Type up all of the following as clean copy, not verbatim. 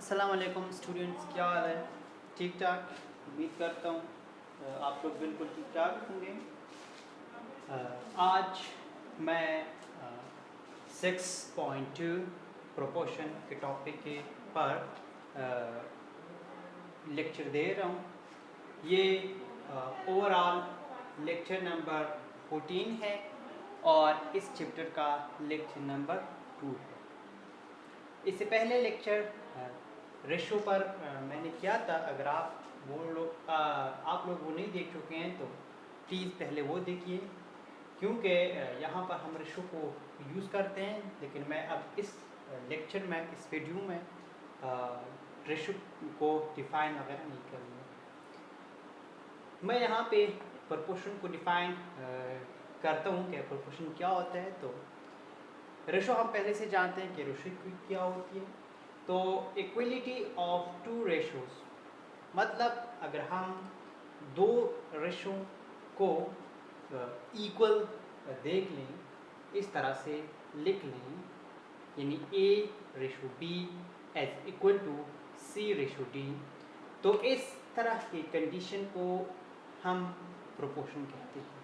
अस्सलाम वालेकुम स्टूडेंट्स, क्या हाल है? ठीक ठाक, उम्मीद करता हूँ आप लोग बिल्कुल ठीक ठाक होंगे। आज मैं 6.2 प्रोपोर्शन के टॉपिक के पर लेक्चर दे रहा हूँ। ये ओवरऑल लेक्चर नंबर 14 है और इस चैप्टर का लेक्चर नंबर 2 है। इससे पहले लेक्चर रेशो पर मैंने किया था। अगर आप लोग वो नहीं देख चुके हैं तो प्लीज़ पहले वो देखिए, क्योंकि यहाँ पर हम रेशो को यूज़ करते हैं। लेकिन मैं अब इस लेक्चर में, इस वीडियो में रेशो को डिफ़ाइन वगैरह नहीं करूँगा। मैं यहाँ पे प्रोपोर्शन को डिफ़ाइन करता हूँ कि प्रोपोर्शन क्या होता है। तो रेशो हम पहले से जानते हैं कि रेशो क्या होती है। तो इक्वलिटी ऑफ टू रेशोज़, मतलब अगर हम दो रेशो को इक्वल देख लें, इस तरह से लिख लें, यानी A ratio B as equal to C ratio D, तो इस तरह की कंडीशन को हम प्रोपोर्शन कहते हैं।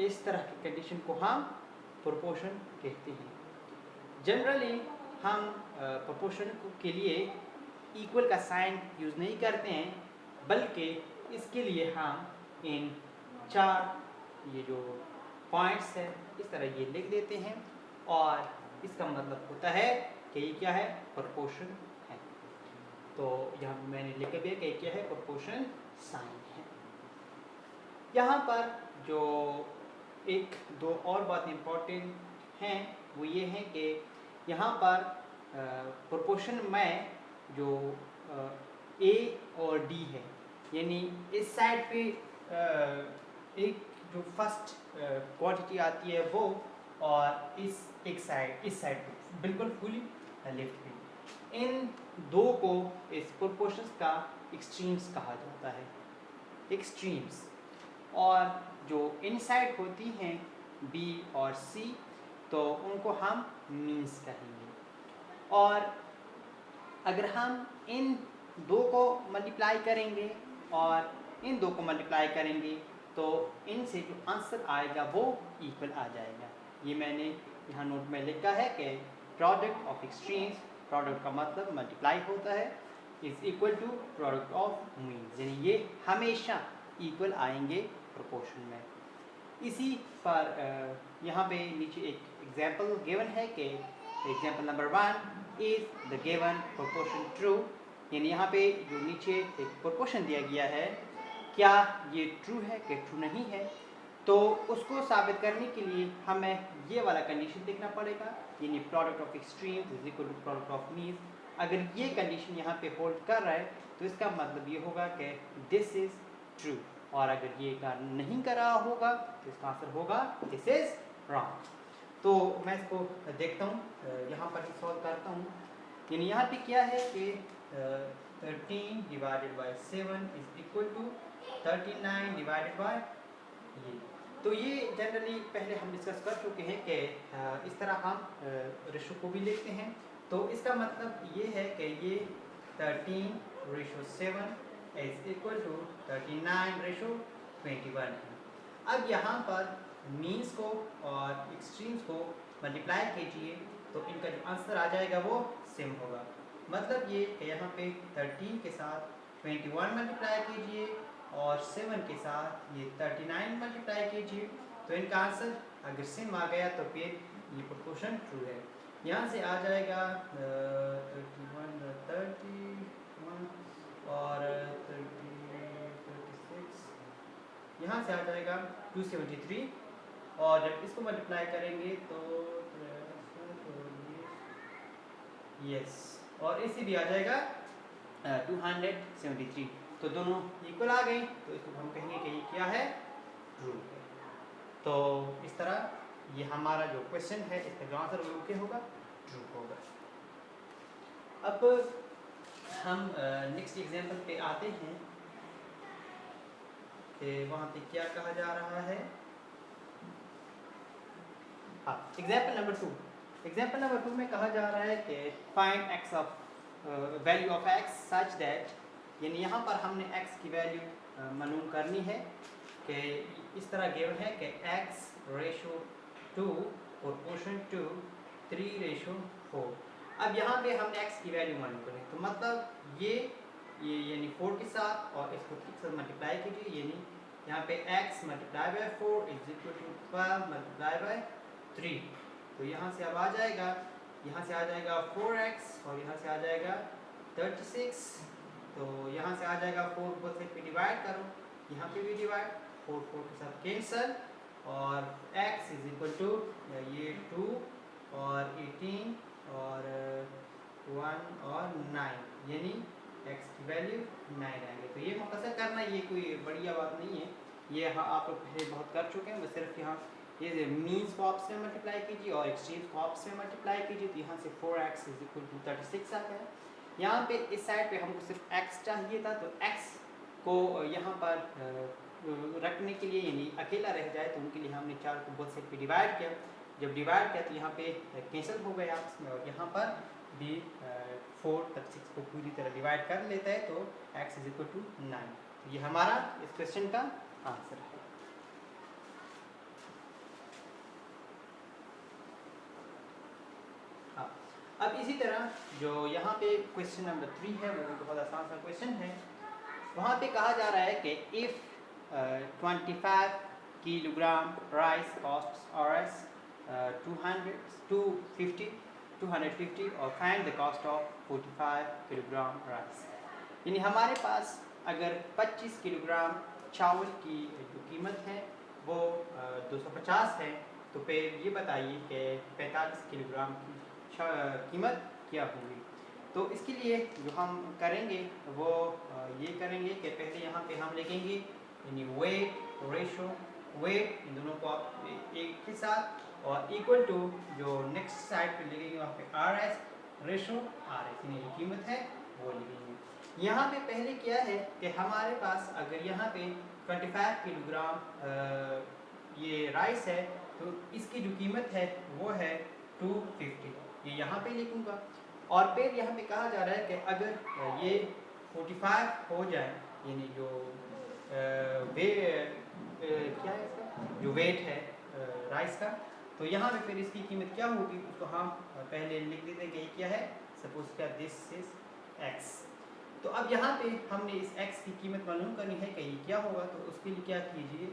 इस तरह की कंडीशन को हम प्रोपोर्शन कहते हैं। जनरली हम प्रोपोर्शन के लिए इक्वल का साइन यूज़ नहीं करते हैं, बल्कि इसके लिए हम इन चार ये जो पॉइंट्स है इस तरह ये लिख देते हैं, और इसका मतलब होता है कि ये क्या है, प्रोपोर्शन है। तो यहाँ मैंने लिखा भी है कि क्या है, प्रोपोर्शन साइन है। यहाँ पर जो एक दो और बात इम्पोर्टेंट हैं वो ये है कि यहाँ पर प्रोपोर्शन में जो A और D है, यानी इस साइड पे एक जो फर्स्ट क्वांटिटी आती है वो, और इस साइड पे बिल्कुल फुली लेफ्ट पे, इन दो को इस प्रोपोर्शंस का एक्सट्रीम्स कहा जाता है। एक्सट्रीम्स, और जो इनसाइड होती हैं B और C, तो उनको हम मीन्स कहेंगे। और अगर हम इन दो को मल्टीप्लाई करेंगे और इन दो को मल्टीप्लाई करेंगे, तो इनसे जो आंसर आएगा वो इक्वल आ जाएगा। ये मैंने यहाँ नोट में लिखा है कि प्रोडक्ट ऑफ एक्सट्रीम्स, प्रोडक्ट का मतलब मल्टीप्लाई होता है, is equal to product of means, यानी ये हमेशा इक्वल आएंगे प्रोपोर्शन में। इसी पर यहाँ पे नीचे एक एग्जाम्पल गिवन है कि example number 1 is the given proportion true, यानी यहाँ पे जो नीचे एक प्रोपोर्शन दिया गया है, क्या ये ट्रू है कि ट्रू नहीं है। तो उसको साबित करने के लिए हमें ये वाला कंडीशन देखना पड़ेगा, यानी product of extremes is equal to product of means. अगर ये कंडीशन यहाँ पे होल्ड कर रहा है तो इसका मतलब ये होगा कि दिस इज ट्रू, और अगर ये कार्य नहीं कर रहा होगा तो इसका आंसर होगा दिस इज रॉन्ग। तो मैं इसको देखता हूँ, यहाँ पर सॉल्व करता हूँ। यानी यहाँ पे क्या है कि 13 divided by 7 is equal to 39 divided by ये। तो ये जनरली पहले हम डिस्कस कर चुके हैं कि इस तरह हम रेशो को भी लेते हैं। तो इसका मतलब ये है कि ये 13 ratio 7 is equal to 39 ratio 21 है। अब यहाँ पर मीन्स को और एक्सट्रीम्स को मल्टीप्लाई कीजिए तो इनका जो आंसर आ जाएगा वो सेम होगा। मतलब ये कि यहाँ पे 13 के साथ 21 मल्टीप्लाई कीजिए और 7 के साथ ये 39 मल्टीप्लाई कीजिए, तो इनका आंसर अगर सेम आ गया तो फिर ये प्रोपोर्शन ट्रू है। यहाँ से आ जाएगा 31 और 36, यहाँ से आ जाएगा 273, और जब इसको मल्टीप्लाई करेंगे तो यस, और इसी भी आ जाएगा 273। तो दोनों इक्वल आ गई, तो इसको हम कहेंगे कि ये क्या है, ट्रू है। तो इस तरह ये हमारा जो क्वेश्चन है इसका जो आंसर वो क्या होगा, ट्रू होगा। अब हम नेक्स्ट एग्जांपल पे आते हैं कि वहाँ पे क्या कहा जा रहा है। हाँ, एग्जांपल नंबर 2 में कहा जा रहा है कि find x of value of x such that, यानी यहाँ पर हमने x की वैल्यू मालूम करनी है कि इस तरह गिवन है कि x ratio 2 proportion to 3 ratio 4। अब यहाँ पे हमने x की वैल्यू मालूम करनी है, तो मतलब ये यानी 4 के साथ और इसको 3 के साथ मल्टीप्लाई कीजिए, यानी यहाँ पे x multiply by 4 is equal to 12 multiply by 3। तो यहाँ से अब आ जाएगा, यहाँ से आ जाएगा 4x और यहाँ से आ जाएगा 36। तो यहाँ से आ जाएगा 4 बोथ साइड पे डिवाइड करो, यहाँ पे भी डिवाइड, 4 4 के साथ कैंसल और x इज इक्वल टू ये 2 और 18 और 1 और 9, यानी x की वैल्यू 9 आएंगे। तो ये मुख्तसर करना, ये कोई बढ़िया बात नहीं है, ये हाँ आप लोग पहले बहुत कर चुके हैं। बस सिर्फ यहाँ ये मीन्स को ऑप्स में मल्टीप्लाई कीजिए और एक्सट्रीम्स को ऑप्स में मल्टीप्लाई कीजिए, तो यहाँ से 4x इज इक्वल टू 36 आ गया। यहाँ पे इस साइड पे हमको सिर्फ x चाहिए था, तो x को यहाँ पर रखने के लिए, यानी अकेला रह जाए तो उनके लिए हमने 4 को बोथ साइड पे डिवाइड किया। जब डिवाइड किया तो यहाँ पे कैंसिल हो गया आपस में, और यहाँ पर भी 4 36 को पूरी तरह डिवाइड कर लेता है, तो x इज इक्वल टू 9। तो ये हमारा इस क्वेश्चन का आंसर है। हाँ, अब इसी तरह जो यहाँ पे क्वेश्चन नंबर 3 है, वो भी बहुत आसान सा क्वेश्चन है। वहाँ पे कहा जा रहा है कि if 25 kilogram rice costs Rs 250 और find the cost of 45 kilogram rice. यानी हमारे पास अगर 25 किलोग्राम चावल की जो कीमत है वो 250 है, तो फिर ये बताइए कि 45 किलोग्राम की कीमत क्या होगी। तो इसके लिए जो हम करेंगे वो ये करेंगे कि पहले यहाँ पे हम लिखेंगे यानी वेट रेशो, वेट इन दोनों को आप एक के साथ और इक्वल टू जो नेक्स्ट साइड पे लिखेंगे वहाँ पे RS रेशो RS, यानी जो कीमत है वो लिखेंगे। यहाँ पे पहले क्या है कि हमारे पास अगर यहाँ पे 25 किलोग्राम ये राइस है, तो इसकी जो कीमत है वो है 250, ये यहाँ पे लिखूँगा। और फिर यहाँ पे कहा जा रहा है कि अगर ये 45 हो जाए, यानी जो क्या है इसका जो वेट है राइस का, तो यहाँ पे फिर इसकी कीमत क्या होगी उसको हम पहले लिख देते हैं कि ये क्या है, सपोज क्या दिस इज x। तो अब यहाँ पे हमने इस x की कीमत मालूम करनी है कि ये क्या होगा, तो उसके लिए क्या कीजिए,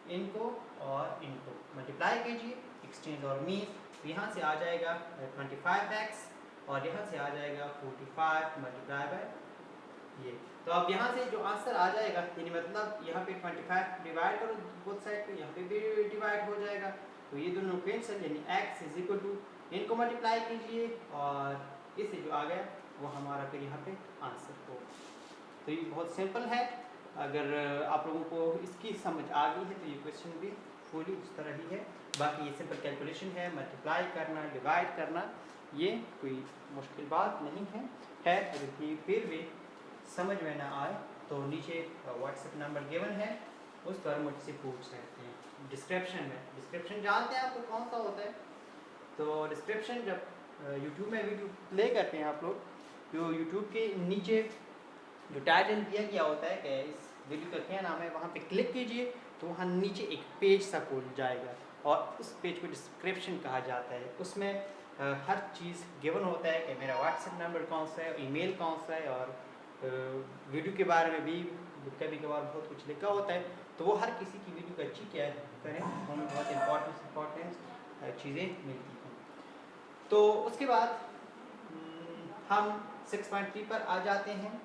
इनको और इनको मल्टीप्लाई कीजिए, एक्सचेंज और मीन। तो यहाँ से आ जाएगा 25x और यहाँ से आ जाएगा 45 मल्टीप्लाई बाय ये। तो अब यहाँ से जो आंसर आ जाएगा, यानी मतलब यहाँ पे 25 डिवाइड करो बोथ साइड पे, यहाँ पे भी डिवाइड हो जाएगा, तो ये दोनों कैंसिल, यानी x इज इक्वल टू इनको मल्टीप्लाई कीजिए और इससे जो आ गया वो हमारा फिर यहाँ पे आंसर हो। तो ये बहुत सिंपल है, अगर आप लोगों को इसकी समझ आ गई है तो ये क्वेश्चन भी फुली उस तरह ही है। बाकी ये सिंपल कैलकुलेशन है, मल्टीप्लाई करना डिवाइड करना, ये कोई मुश्किल बात नहीं है। अगर ये फिर भी समझ में ना आए तो नीचे व्हाट्सएप नंबर गिवन है, उस पर मुझसे पूछ सकते हैं। डिस्क्रिप्शन जानते हैं आपको कौन सा होता है, तो डिस्क्रिप्शन जब यूट्यूब में वीडियो प्ले करते हैं आप लोग, तो यूट्यूब के नीचे जो टाइटल दिया गया होता है कि इस वीडियो का क्या नाम है, वहाँ पे क्लिक कीजिए तो वहाँ नीचे एक पेज सा खुल जाएगा और उस पेज को डिस्क्रिप्शन कहा जाता है। उसमें हर चीज़ गिवन होता है कि मेरा व्हाट्सएप नंबर कौन सा है, ईमेल कौन सा है, और वीडियो के बारे में भी कभी कभार बहुत कुछ लिखा होता है। तो वो हर किसी की वीडियो को अच्छी क्या करें, हमें बहुत इम्पोर्टेंट चीज़ें मिलती हैं। तो उसके बाद हम 6.3 पर आ जाते हैं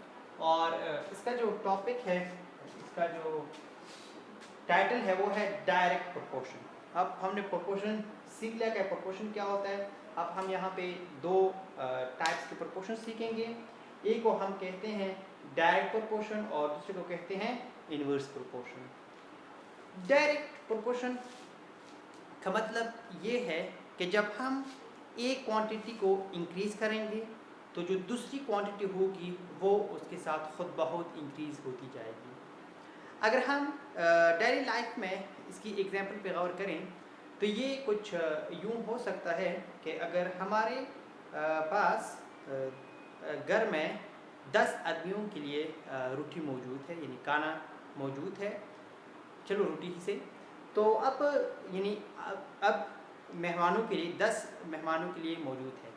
और इसका जो टॉपिक है, इसका जो टाइटल है वो है डायरेक्ट प्रोपोर्शन। अब हमने प्रोपोर्शन सीख लिया कि प्रोपोर्शन क्या होता है। अब हम यहाँ पे दो टाइप्स के प्रोपोर्शन सीखेंगे। एक को हम कहते हैं डायरेक्ट प्रोपोर्शन और दूसरे को कहते हैं इनवर्स प्रोपोर्शन। डायरेक्ट प्रोपोर्शन का मतलब ये है कि जब हम एक क्वांटिटी को इंक्रीज करेंगे तो जो दूसरी क्वांटिटी होगी वो उसके साथ खुद ब खुद इंक्रीज होती जाएगी। अगर हम डेली लाइफ में इसकी एग्जांपल पे गौर करें तो ये कुछ यूँ हो सकता है कि अगर हमारे पास घर में 10 आदमियों के लिए रोटी मौजूद है, यानी खाना मौजूद है, चलो रोटी ही से। तो अब यानी अब मेहमानों के लिए 10 मेहमानों के लिए मौजूद है।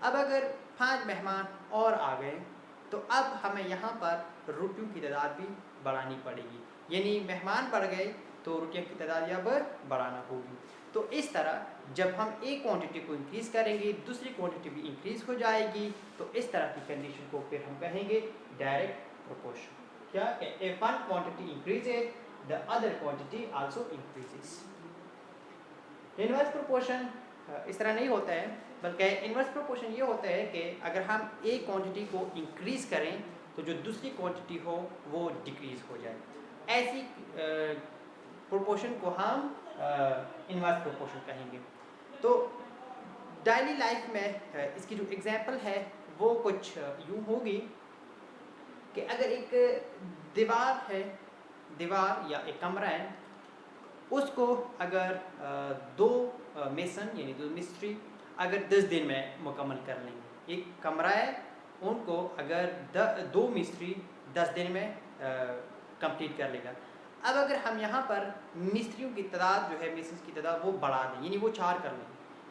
अब अगर 5 मेहमान और आ गए तो अब हमें यहाँ पर रोटियों की तादाद भी बढ़ानी पड़ेगी, यानी मेहमान बढ़ गए तो रोटियों की तादाद अब बढ़ाना होगी। तो इस तरह जब हम एक क्वांटिटी को इंक्रीज़ करेंगे दूसरी क्वांटिटी भी इंक्रीज़ हो जाएगी। तो इस तरह की कंडीशन को फिर हम कहेंगे डायरेक्ट प्रोपोर्शन। क्या कि if one quantity increases the other quantity also increases। Inverse proportion इस तरह नहीं होता है, बल्कि इनवर्स प्रोपोर्शन ये होता है कि अगर हम एक क्वांटिटी को इंक्रीज़ करें तो जो दूसरी क्वांटिटी हो वो डिक्रीज़ हो जाए। ऐसी प्रोपोर्शन को हम इनवर्स प्रोपोर्शन कहेंगे। तो डेली लाइफ में इसकी जो एग्जांपल है वो कुछ यूँ होगी कि अगर एक दीवार है, दीवार या एक कमरा है, उसको अगर दो मेसन यानी दो मिस्त्री अगर 10 दिन में मुकम्मल कर लेंगे। एक कमरा है, उनको अगर 2 मिस्त्री 10 दिन में कंप्लीट कर लेगा। अब अगर हम यहाँ पर मिस्त्रियों की तादाद जो है, मेसन्स की तादाद वो बढ़ा दें, यानी वो 4 कर लें,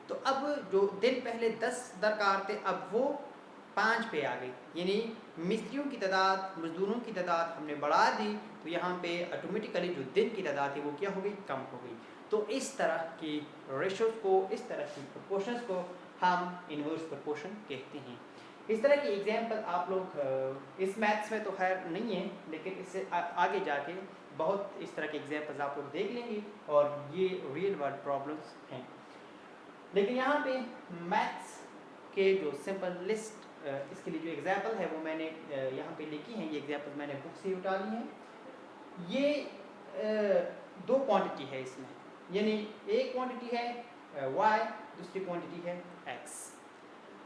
तो अब जो दिन पहले 10 दरकार थे अब वो 5 पे आ गई, यानी मिस्त्रियों की तादाद, मजदूरों की तादाद हमने बढ़ा दी। तो यहाँ पे ऑटोमेटिकली जो दिन की तादाद थी वो क्या हो गई, कम हो गई। तो इस तरह की रेशोज़ को, इस तरह की प्रोपोर्शंस को हम इनवर्स प्रोपोर्शन कहते हैं। इस तरह की एग्जांपल आप लोग इस मैथ्स में तो खैर नहीं है, लेकिन इससे आगे जाके बहुत इस तरह के एग्जांपल्स आप लोग देख लेंगे और ये रियल वर्ल्ड प्रॉब्लम्स हैं। लेकिन यहाँ पे मैथ्स के जो सिंपल लिस्ट इसके लिए जो एग्जांपल है वो मैंने यहाँ पे लिखी हैं। ये एग्जांपल मैंने बुक से उठा ली हैं। ये 2 क्वांटिटी है इसमें, यानी एक क्वांटिटी है y, दूसरी क्वांटिटी है x।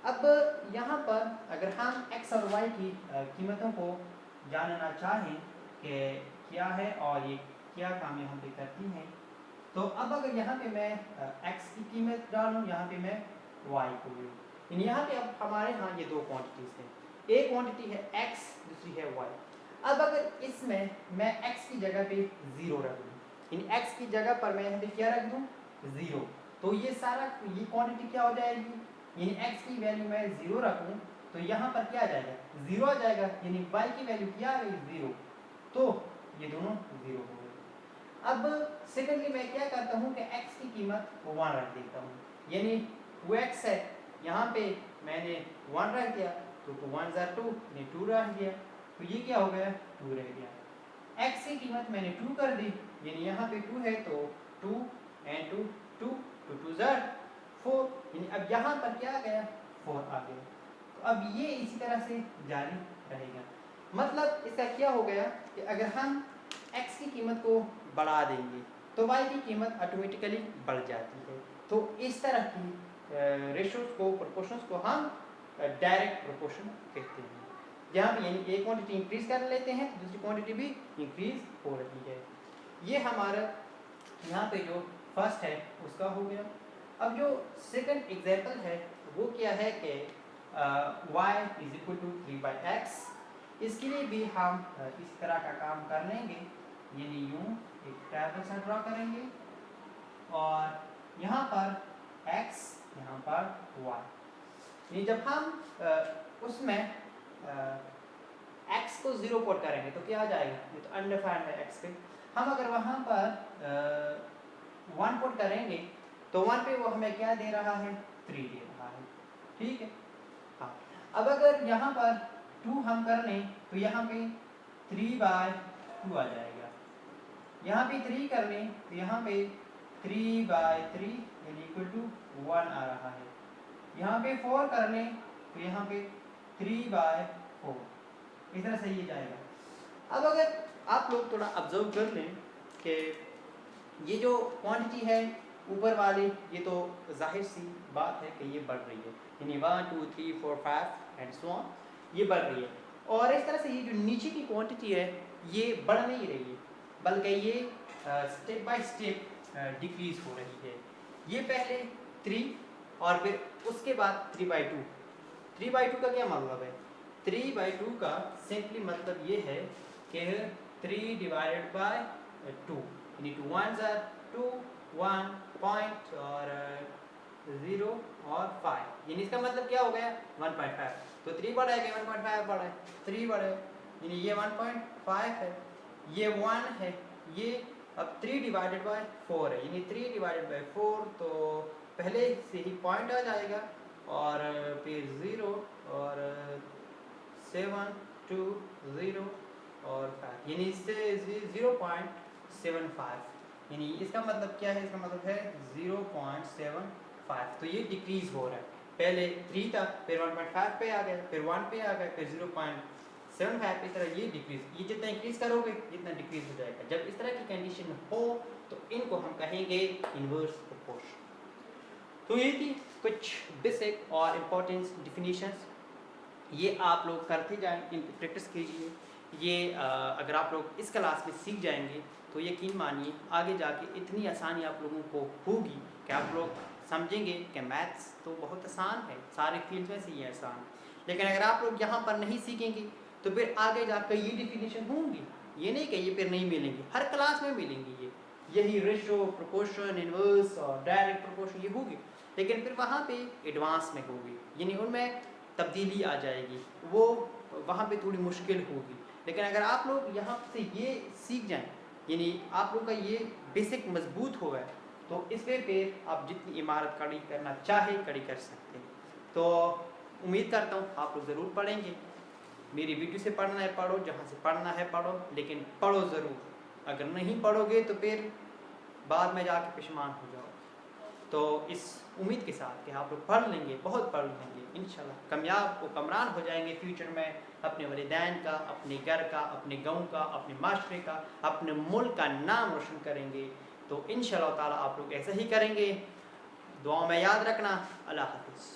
अब यहाँ पर अगर हम x और y की कीमतों को जानना चाहें कि क्या है और ये क्या काम यहाँ पे करती हैं, तो अब अगर यहाँ पे मैं x की कीमत डालूँ, यहाँ पे मैं y को लूँ, यानी यहाँ पे अब हमारे यहाँ ये 2 क्वांटिटीज़ हैं। एक क्वांटिटी है x, दूसरी है y। अब अगर इसमें मैं x की जगह पे 0 रख दूँ, यानी x की जगह पर मैं यहाँ पे क्या रख दूँ, 0, तो ये सारा ये क्वांटिटी क्या हो जाएगी, यानी x की वैल्यू मैं 0 रखूँ तो यहाँ पर क्या आ जाएगा, 0 आ जाएगा, यानी y की वैल्यू क्या आ गई, 0, तो ये दोनों 0 हो गए। अब सेकेंडली मैं क्या करता हूँ कि x की कीमत 1 रख देता हूँ, यानी 2x है, यहाँ पे मैंने 1 रख दिया तो 2 1 ज़ा 2, यानी 2 रह गया, तो ये क्या हो गया, 2 रह गया। x की कीमत मैंने 2 कर दी, यानी यहाँ पे 2 है तो 2 and 2 2 2 2 ज़ा 4, यानी अब यहाँ पर क्या आ गया, 4 आ गया। तो अब ये इसी तरह से जारी रहेगा। मतलब इसका क्या हो गया कि अगर हम x की कीमत को बढ़ा देंगे तो y की कीमत ऑटोमेटिकली बढ़ जाती है। तो इस तरह की रेशोज़ को, प्रोपोर्शंस को हम डायरेक्ट प्रोपोर्शन कहते हैं, जहाँ पे यानी एक क्वांटिटी इंक्रीज कर लेते हैं तो दूसरी क्वांटिटी भी इंक्रीज हो रही है। ये हमारा यहाँ पे जो फर्स्ट है उसका हो गया। अब जो सेकंड एग्जांपल है वो क्या है कि y is equal to 3/x। इसके लिए भी हम इस तरह का काम कर लेंगे, यानी यूँ एक टेबल सा ड्रा करेंगे और यहाँ पर x, यहाँ पर y। ये जब हम उसमें x को 0 पुट करेंगे तो क्या आ जाएगा, ये तो अनडिफाइंड है x पे। हम अगर वहाँ पर 1 पुट करेंगे तो 1 पे वो हमें क्या दे रहा है, 3 दे रहा है, ठीक है। हाँ, अब अगर यहाँ पर 2 हम कर लें तो यहाँ पे 3/2 आ जाएगा। यहाँ पे 3 कर लें तो यहाँ पे 3/3 यानी इक्वल टू 1 आ रहा है। यहाँ पे 4 कर लें तो यहाँ पे 3/4, इस तरह से ये जाएगा। अब अगर आप लोग थोड़ा ऑब्जर्व कर लें कि ये जो क्वांटिटी है ऊपर वाली, ये तो जाहिर सी बात है कि ये बढ़ रही है, यानी 1 2 3 4 5 एंड सो ऑन, ये बढ़ रही है। और इस तरह से ये जो नीचे की क्वांटिटी है ये बढ़ नहीं रही है, बल्कि ये स्टेप बाय स्टेप डिक्रीज हो रही है। ये पहले 3 और फिर उसके बाद 3/2। 3/2 का क्या मतलब है, 3/2 का सिंपली मतलब ये है कि 3 डिवाइडेड बाय 2, यानी 2 1s are 2, 1 पॉइंट और 0 और 5, यानी इसका मतलब क्या हो गया 1.5। तो 3 बड़ा है कि 1.5 बड़ा है, 3 बड़ा है, यानी ये 1.5 है, ये 1 है, ये अब 3 डिवाइडेड बाय 4 है, यानी 3 डिवाइडेड बाय 4, तो पहले से ही पॉइंट आ जाएगा और फिर 0 और 7 2 0 और 5, यानी इससे 0.75, यानी इसका मतलब क्या है, इसका मतलब है 0.75। तो ये डिक्रीज हो रहा है, पहले 3 था, फिर 1.5 पे आ गया, फिर 1 पे आ गया, फिर 0.75, इस तरह ये डिक्रीज, ये जितना इंक्रीज करोगे जितना डिक्रीज हो जाएगा। जब इस तरह की कंडीशन हो तो इनको हम कहेंगे इन्वर्स प्रोपोर्शन। तो ये थी कुछ बेसिक और इम्पोर्टेंट डिफिनीशंस, ये आप लोग करते जाएं, इनकी प्रैक्टिस कीजिए। ये अगर आप लोग इस क्लास में सीख जाएंगे तो यकीन मानिए आगे जाके इतनी आसानी आप लोगों को होगी कि आप लोग समझेंगे कि मैथ्स तो बहुत आसान है, सारे फील्ड में से ये आसान। लेकिन अगर आप लोग यहाँ पर नहीं सीखेंगे तो फिर आगे जाकर ये डिफिनीशन होंगी, ये नहीं कि ये फिर नहीं मिलेंगी, हर क्लास में मिलेंगी यही रेशो, प्रोपोर्शन, इनवर्स और डायरेक्ट प्रोपोर्शन ये होगी, लेकिन फिर वहाँ पे एडवांस में होगी, यानी उनमें तब्दीली आ जाएगी, वो वहाँ पे थोड़ी मुश्किल होगी। लेकिन अगर आप लोग यहाँ से ये सीख जाएं, यानी आप लोग का ये बेसिक मजबूत हो गया, तो इस पे फिर आप जितनी इमारत खड़ी करना चाहे खड़ी कर सकते हैं। तो उम्मीद करता हूँ आप लोग ज़रूर पढ़ेंगे, मेरी वीडियो से पढ़ना है पढ़ो, जहाँ से पढ़ना है पढ़ो, लेकिन पढ़ो ज़रूर। अगर नहीं पढ़ोगे तो फिर बाद में जाके परेशान हो जाओ। तो इस उम्मीद के साथ कि आप लोग पढ़ लेंगे, बहुत पढ़ लेंगे, इंशाल्लाह कामयाब व कमरान हो जाएंगे फ्यूचर में, अपने वलिदैन का, अपने घर का, अपने गांव का, अपने माशरे का, अपने मुल्क का नाम रोशन करेंगे। तो इंशाल्लाह ताला आप लोग ऐसा ही करेंगे। दुआ में याद रखना। अल्लाह हाफ़िज़।